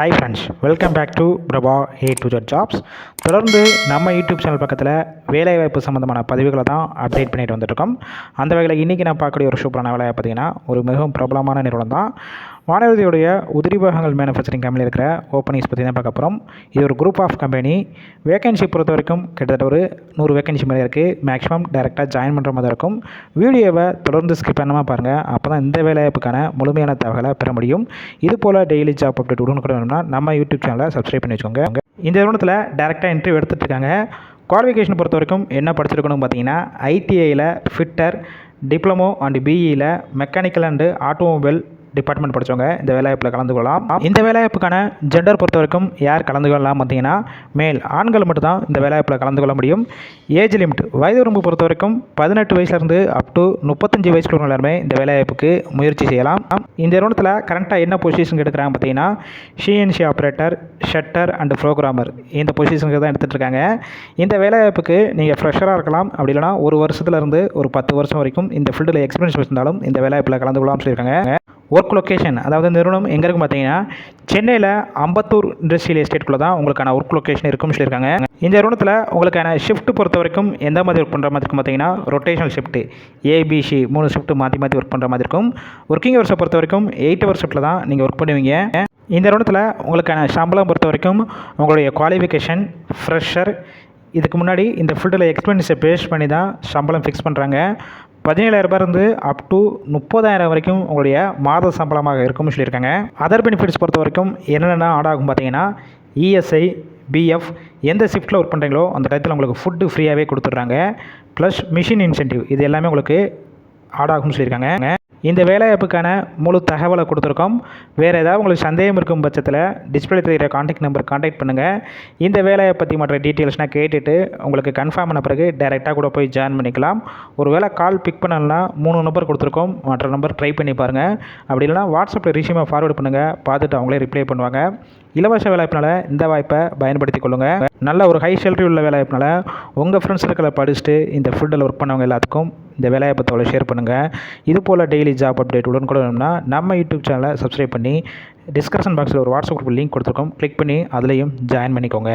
Hi friends, welcome back to Prabha A to Z jobs. தொடர்ந்து நம்ம YouTube channel பக்கத்தில் வேலைவாய்ப்பு சம்மந்தமான பதிவுகளை தான் அப்டேட் பண்ணிட்டு வந்துட்டுருக்கோம். அந்த வகையில் இன்றைக்கி நான் பார்க்கக்கூடிய ஒரு சூப்பரான வேலையை பார்த்திங்கன்னா ஒரு மிகவும் பிரபலமான நிறுவனம் தான். வானூர்தியுடைய உதிரிபாகங்கள் மேனுஃபேக்சரிங் கம்பெனியில் இருக்கிற ஓப்பனிங்ஸ் பற்றி தான் பார்க்க போகிறோம். இது ஒரு குரூப் ஆஃப் கம்பெனி. வேகன்சி பொறுத்த வரைக்கும் கிட்டத்தட்ட ஒரு 100 வேகன்சி மேலே இருக்குது. மேக்ஸிமம் டேரெக்டாக ஜாயின் பண்ணுற மாதிரி இருக்கும். வீடியோவை தொடர்ந்து ஸ்கிப் பண்ணாமல் பாருங்கள். அப்போ தான் இந்த வேலைவாய்ப்புக்கான முழுமையான தகவலை பெற முடியும். இது போல் டெய்லி ஜாப் அப்டேட் உடனுக்குடன் வேணும்னா நம்ம யூடியூப் சேனலை சப்ஸ்கிரைப் பண்ணி வச்சுக்கோங்க. இந்த நிறுவனத்தில் டேரெக்டாக இன்டர்வியூ எடுத்துகிட்டு இருக்காங்க. குவாலிஃபிகேஷன் பொறுத்த வரைக்கும் என்ன படிச்சிருக்கணும் பார்த்தீங்கன்னா, ஐடிஐயில் ஃபிட்டர், டிப்ளமோ அண்ட் பிஇயில் மெக்கானிக்கல் அண்டு ஆட்டோமொபைல் டிபார்ட்மெண்ட் படித்தவங்க இந்த வேலைவாய்ப்பில் கலந்து கொள்ளலாம். இந்த வேலைவாய்ப்புக்கான ஜெண்டர் பொறுத்த வரைக்கும் யார் கலந்து கொள்ளலாம் பார்த்தீங்கன்னா, மேல் ஆண்கள் மட்டும் தான் இந்த வேலைவாய்ப்பில் கலந்து கொள்ள முடியும். ஏஜ் லிமிட் வயது வரம்பு பொறுத்த வரைக்கும் 18 வயசுலேருந்து அப் டு 35 வயசுக்குள்ள எல்லாருமே இந்த வேலைவாய்ப்புக்கு முயற்சி செய்யலாம். இந்த நிறுவனத்தில் கரண்ட்டாக என்ன பொசிஷன் எடுக்கிறாங்க பார்த்தீங்கன்னா, CNC operator, shutter and programmer இந்த பொசிஷனுக்கு தான் எடுத்துகிட்டு இருக்காங்க. இந்த வேலைவாய்ப்புக்கு நீங்கள் ஃப்ரெஷராக இருக்கலாம், அப்படி இல்லைனா ஒரு வருஷத்துலேருந்து ஒரு 10 வருஷம் வரைக்கும் இந்த ஃபீல்டில் எக்ஸ்பீரியன்ஸ் வச்சிருந்தாலும் இந்த வேலைவாய்ப்பில் கலந்து கொள்ளலாம்னு சொல்லியிருக்காங்க. ஒர்க் லொக்கேஷன், அதாவது நிறுவனம் எங்கே இருக்கும் பார்த்தீங்கன்னா, சென்னையில் அம்பத்தூர் இண்டஸ்ட்ரியல் எஸ்டேட்டுக்குள்ளே தான் உங்களுக்கான ஒர்க் லொக்கேஷன் இருக்கும்னு சொல்லியிருக்காங்க. இந்த நிறுவனத்தில் உங்களுக்கான ஷிஃப்ட் பொறுத்த வரைக்கும் எந்த மாதிரி ஒர்க் பண்ணுற மாதிரி இருக்கும் பார்த்தீங்கன்னா, ரொட்டேஷனல் ஷிஃப்ட்டு ஏபிசி 3 ஷிஃப்ட்டு மாற்றி ஒர்க் பண்ணுற மாதிரி இருக்கும். ஒர்க்கிங் ஹவர்ஸை பொறுத்த வரைக்கும் 8 ஹவர் ஷிஃப்ட்டில் தான் நீங்கள் ஒர்க் பண்ணுவீங்க. இந்த நிறுவனத்தில் உங்களுக்கான சம்பளம் பொறுத்த வரைக்கும் உங்களுடைய குவாலிஃபிகேஷன், ஃப்ரெஷர், இதுக்கு முன்னாடி இந்த ஃபீல்டில் எக்ஸ்பீரியன்ஸை பேஸ் பண்ணி தான் சம்பளம் ஃபிக்ஸ் பண்ணுறாங்க. 17,000 இருந்து அப் டு 30,000 வரைக்கும் உங்களுடைய மாத சம்பளமாக இருக்கும்னு சொல்லியிருக்காங்க. அதர் பெனிஃபிட்ஸ் பொறுத்த வரைக்கும் என்னென்ன ஆட் ஆகும் பார்த்தீங்கன்னா, இஎஸ்ஐ, பிஎஃப், எந்த ஷிஃப்ட்டில் ஒர்க் பண்ணுறீங்களோ அந்த டயத்தில் உங்களுக்கு ஃபுட்டு ஃப்ரீயாகவே கொடுத்துட்றாங்க. ப்ளஸ் மிஷின் இன்சென்டிவ், இது எல்லாமே உங்களுக்கு ஆட் ஆகும்னு சொல்லியிருக்காங்க. இந்த வேலைவாய்ப்புக்கான முழு தகவலை கொடுத்துருக்கோம். வேறு ஏதாவது உங்களுக்கு சந்தேகம் இருக்கும் பட்சத்தில் டிஸ்பிளே தெரிகிற காண்டாக்ட் நம்பர் காண்டாக்ட் பண்ணுங்கள். இந்த வேலையை பற்றி மற்ற டீட்டெயில்ஸ்னால் கேட்டுட்டு உங்களுக்கு கன்ஃபார்ம் பண்ண பிறகு டைரெக்டாக கூட போய் ஜாயின் பண்ணிக்கலாம். ஒரு வேளை கால் பிக் பண்ணலன்னா 3 நம்பர் கொடுத்துருக்கோம், மற்ற நம்பர் ட்ரை பண்ணி பாருங்கள். அப்படி இல்லைனா வாட்ஸ்அப்பில் ரிசியூமை ஃபார்வர்ட் பண்ணுங்கள், பார்த்துட்டு அவங்களே ரிப்ளை பண்ணுவாங்க. இலவச வேலைவாய்ப்பினால இந்த வாய்ப்பை பயன்படுத்தி கொள்ளுங்கள். நல்ல ஒரு ஹை சேலரி உள்ள வேலைவாய்ப்பினால உங்கள் ஃப்ரெண்ட்ஸ் சர்க்கிளை படிச்சுட்டு இந்த ஃபீல்டில் ஒர்க் பண்ணவங்க எல்லாத்துக்கும் இந்த வேலைவாய்ப்பை தகவலை ஷேர் பண்ணுங்கள். இது போல் டெய்லி ஜாப் அப்டேட் உடனுக்குடன் வேணும்னா நம்ம யூடியூப் சேனலை சப்ஸ்கிரைப் பண்ணி டிஸ்கிரிப்ஷன் பாக்ஸில் ஒரு வாட்ஸ்அப் குரூப் லிங்க் கொடுத்துருக்கோம், கிளிக் பண்ணி அதுலேயும் ஜாயின் பண்ணிக்கோங்க.